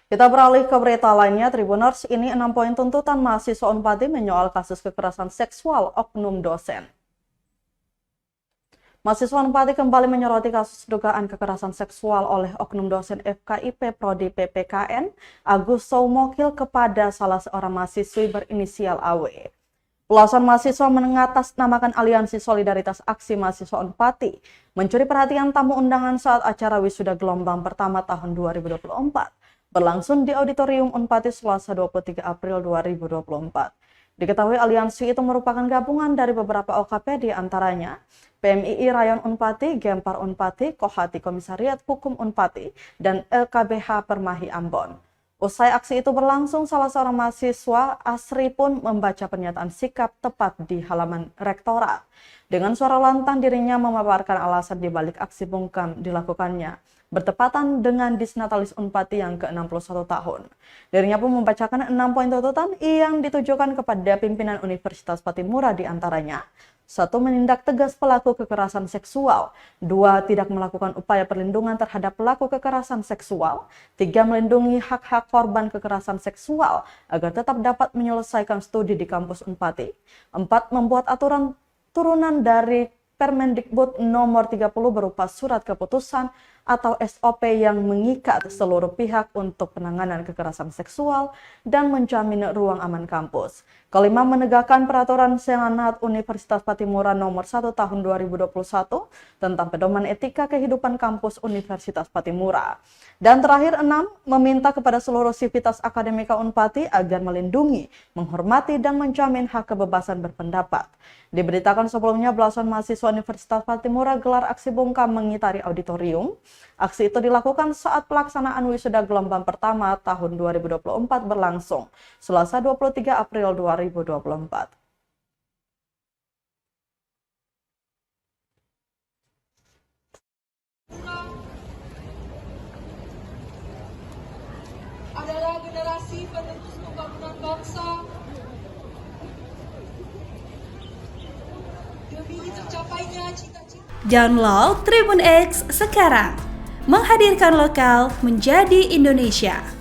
Kita beralih ke berita lainnya, Tribuners, ini 6 poin tuntutan mahasiswa Unpad menyoal kasus kekerasan seksual oknum dosen. Mahasiswa Unpad kembali menyoroti kasus dugaan kekerasan seksual oleh oknum dosen FKIP Prodi PPKN, Agus Soumokil kepada salah seorang mahasiswi berinisial AW. Belasan mahasiswa mengatasnamakan Aliansi Solidaritas Aksi Mahasiswa Unpad mencuri perhatian tamu undangan saat acara wisuda gelombang pertama tahun 2024 berlangsung di Auditorium Unpad Selasa 23 April 2024. Diketahui aliansi itu merupakan gabungan dari beberapa OKP di antaranya PMII Rayon Unpad, Gempar Unpad, Kohati Komisariat Hukum Unpad, dan LKBH Permahi Ambon. Usai aksi itu berlangsung, salah seorang mahasiswa Asri pun membaca pernyataan sikap tepat di halaman rektorat. Dengan suara lantang dirinya memaparkan alasan dibalik aksi bungkam dilakukannya, bertepatan dengan Disnatalis Unpad yang ke-61 tahun. Dirinya pun membacakan 6 poin tuntutan yang ditujukan kepada pimpinan Universitas Patimura di antaranya. 1. Menindak tegas pelaku kekerasan seksual. 2. Tidak melakukan upaya perlindungan terhadap pelaku kekerasan seksual. 3. Melindungi hak-hak korban kekerasan seksual agar tetap dapat menyelesaikan studi di kampus Unpad. 4. Membuat aturan turunan dari Permendikbud nomor 30 berupa surat keputusan atau SOP yang mengikat seluruh pihak untuk penanganan kekerasan seksual dan menjamin ruang aman kampus. 5. Menegakkan peraturan Senat Universitas Patimura nomor 1 tahun 2021 tentang pedoman etika kehidupan kampus Universitas Patimura. Dan terakhir 6. Meminta kepada seluruh sivitas akademika Unpad agar melindungi, menghormati, dan menjamin hak kebebasan berpendapat. Diberitakan sebelumnya belasan mahasiswa Universitas Patimura gelar aksi bungkam mengitari auditorium. Aksi itu dilakukan saat pelaksanaan wisuda gelombang pertama tahun 2024 berlangsung, Selasa 23 April 2024. Adalah generasi penerus pembangunan bangsa demi tercapainya cita-cita. Download Tribun X sekarang, menghadirkan lokal menjadi Indonesia.